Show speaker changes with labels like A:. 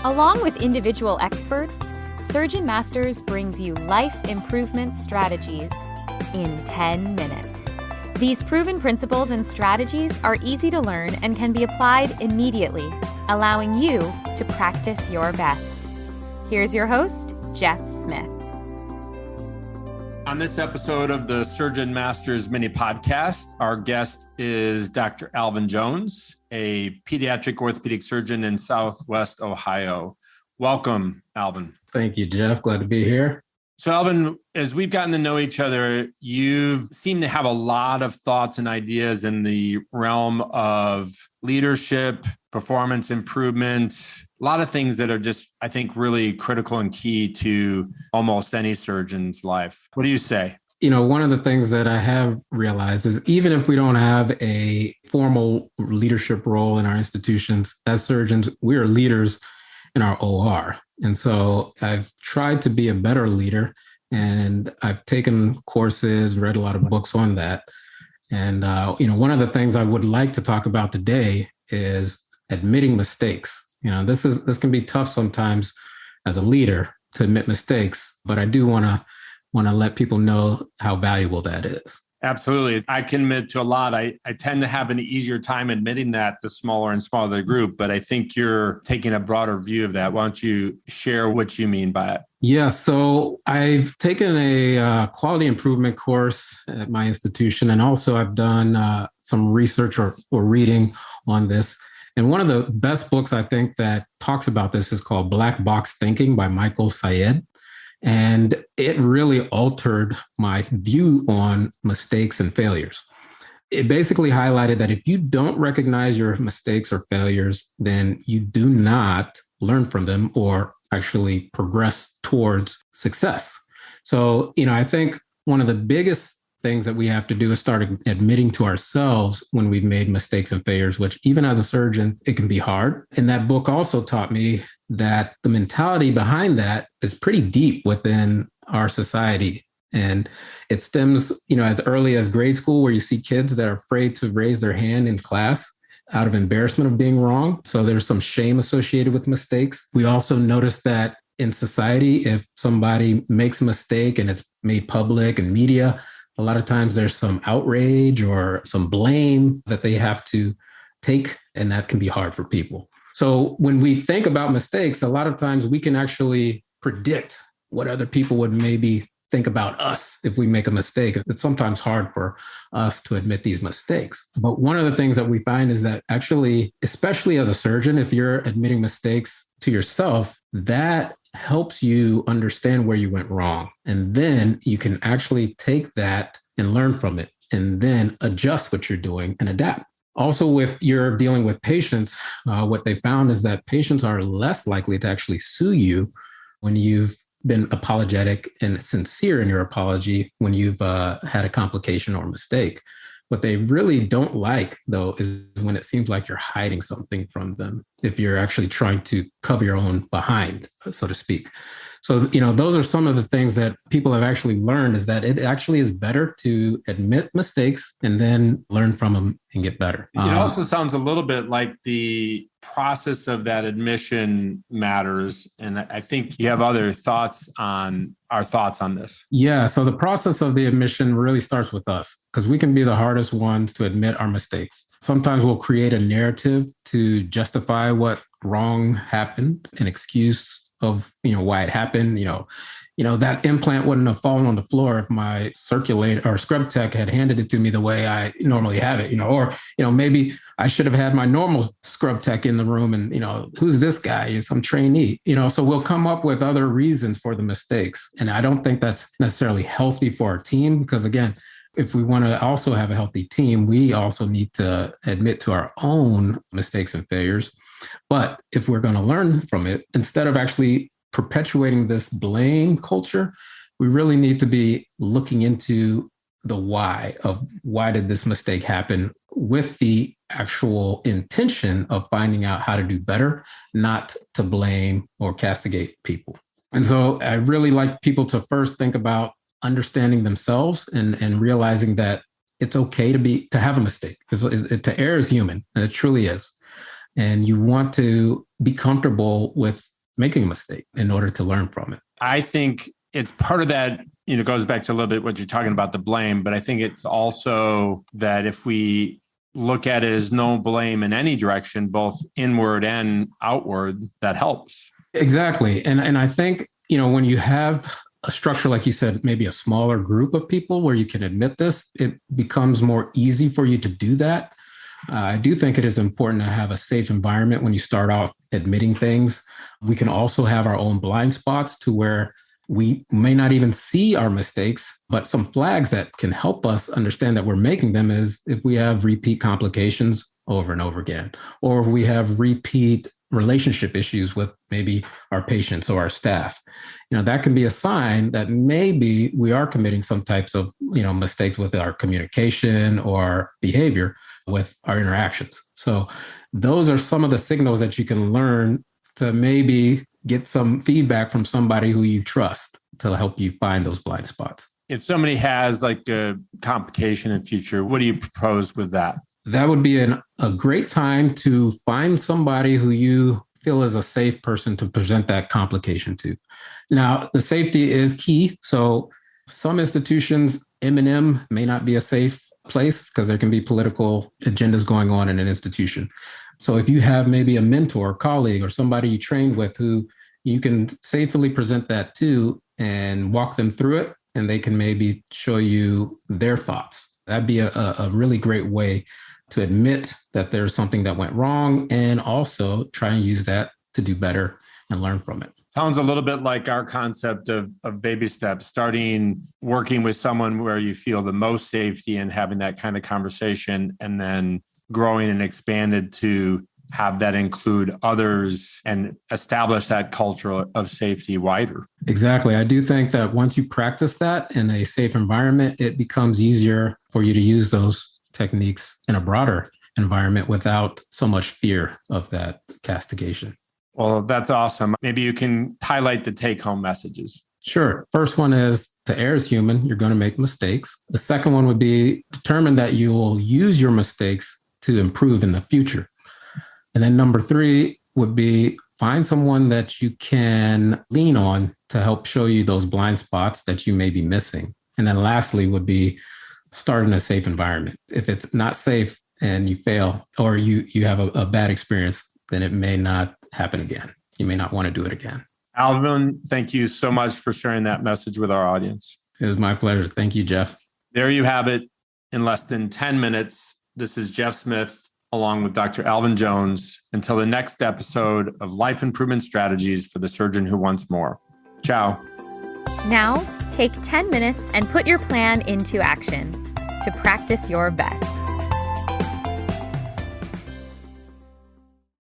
A: Along with individual experts, SurgeonMasters brings you life improvement strategies in 10 minutes. These proven principles and strategies are easy to learn and can be applied immediately, allowing you to practice your best. Here's your host, Jeff Smith.
B: On this episode of the SurgeonMasters mini podcast, our guest is Dr. Alvin Jones, a pediatric orthopedic surgeon in Southwest Ohio. Welcome, Alvin.
C: Thank you, Jeff. Glad to be here.
B: So, Alvin, as we've gotten to know each other, you seem to have a lot of thoughts and ideas in the realm of leadership, performance improvement, a lot of things that are just, I think, really critical and key to almost any surgeon's life. What do you say?
C: You know, one of the things that I have realized is even if we don't have a formal leadership role in our institutions, as surgeons, we are leaders in our OR. And so I've tried to be a better leader, and I've taken courses, read a lot of books on that. And, one of the things I would like to talk about today is admitting mistakes. You know, this can be tough sometimes as a leader to admit mistakes, but I do want to let people know how valuable that is.
B: Absolutely. I can admit to a lot. I tend to have an easier time admitting that the smaller and smaller the group, but I think you're taking a broader view of that. Why don't you share what you mean by it?
C: Yeah, so I've taken a quality improvement course at my institution, and also I've done some research or reading on this. And one of the best books I think that talks about this is called Black Box Thinking by Michael Syed. And it really altered my view on mistakes and failures. It basically highlighted that if you don't recognize your mistakes or failures, then you do not learn from them or actually progress towards success. So, I think one of the biggest things that we have to do is start admitting to ourselves when we've made mistakes and failures, which even as a surgeon, it can be hard. And that book also taught me that the mentality behind that is pretty deep within our society. And it stems, as early as grade school, where you see kids that are afraid to raise their hand in class out of embarrassment of being wrong. So there's some shame associated with mistakes. We also notice that in society, if somebody makes a mistake and it's made public and media, a lot of times there's some outrage or some blame that they have to take, and that can be hard for people. So when we think about mistakes, a lot of times we can actually predict what other people would maybe think about us if we make a mistake. It's sometimes hard for us to admit these mistakes. But one of the things that we find is that actually, especially as a surgeon, if you're admitting mistakes to yourself, that helps you understand where you went wrong. And then you can actually take that and learn from it, and then adjust what you're doing and adapt. Also, if you're dealing with patients, what they found is that patients are less likely to actually sue you when you've been apologetic and sincere in your apology when you've had a complication or mistake. What they really don't like, though, is when it seems like you're hiding something from them, if you're actually trying to cover your own behind, so to speak. So, those are some of the things that people have actually learned, is that it actually is better to admit mistakes and then learn from them and get better.
B: It also sounds a little bit like the process of that admission matters. And I think you have other thoughts on our thoughts on this.
C: Yeah. So the process of the admission really starts with us, because we can be the hardest ones to admit our mistakes. Sometimes we'll create a narrative to justify what wrong happened, an excuse of, why it happened. That implant wouldn't have fallen on the floor if my circulator or scrub tech had handed it to me the way I normally have it, or maybe I should have had my normal scrub tech in the room, and, who's this guy? Some trainee, so we'll come up with other reasons for the mistakes. And I don't think that's necessarily healthy for our team, because again, if we want to also have a healthy team, we also need to admit to our own mistakes and failures. But if we're going to learn from it, instead of actually perpetuating this blame culture, we really need to be looking into the why of why did this mistake happen, with the actual intention of finding out how to do better, not to blame or castigate people. And so I really like people to first think about understanding themselves and realizing that it's okay to have a mistake. To err is human, and it truly is. And you want to be comfortable with making a mistake in order to learn from it.
B: I think it's part of that, goes back to a little bit what you're talking about, the blame, but I think it's also that if we look at it as no blame in any direction, both inward and outward, that helps.
C: Exactly. And I think, when you have a structure, like you said, maybe a smaller group of people where you can admit this, it becomes more easy for you to do that. I do think it is important to have a safe environment when you start off admitting things. We can also have our own blind spots to where we may not even see our mistakes, but some flags that can help us understand that we're making them is if we have repeat complications over and over again, or if we have repeat relationship issues with maybe our patients or our staff. That can be a sign that maybe we are committing some types of, mistakes with our communication or behavior with our interactions. So those are some of the signals that you can learn to maybe get some feedback from somebody who you trust to help you find those blind spots.
B: If somebody has like a complication in the future, what do you propose with that?
C: That would be a great time to find somebody who you feel is a safe person to present that complication to. Now, the safety is key. So some institutions, M&M may not be a safe place because there can be political agendas going on in an institution. So if you have maybe a mentor, colleague, or somebody you trained with who you can safely present that to and walk them through it, and they can maybe show you their thoughts. That'd be a really great way to admit that there's something that went wrong and also try and use that to do better and learn from it.
B: Sounds a little bit like our concept of baby steps, starting working with someone where you feel the most safety and having that kind of conversation, and then growing and expanded to have that include others and establish that culture of safety wider.
C: Exactly. I do think that once you practice that in a safe environment, it becomes easier for you to use those techniques in a broader environment without so much fear of that castigation.
B: Well, that's awesome. Maybe you can highlight the take-home messages.
C: Sure. First one is to err is human. You're going to make mistakes. The second one would be determine that you will use your mistakes to improve in the future. And then number 3 would be find someone that you can lean on to help show you those blind spots that you may be missing. And then lastly would be start in a safe environment. If it's not safe and you fail or you have a bad experience, then it may not happen again. You may not want to do it again.
B: Alvin, thank you so much for sharing that message with our audience.
C: It was my pleasure. Thank you, Jeff.
B: There you have it. In less than 10 minutes, this is Jeff Smith along with Dr. Alvin Jones. Until the next episode of Life Improvement Strategies for the Surgeon Who Wants More. Ciao.
A: Now, take 10 minutes and put your plan into action to practice your best.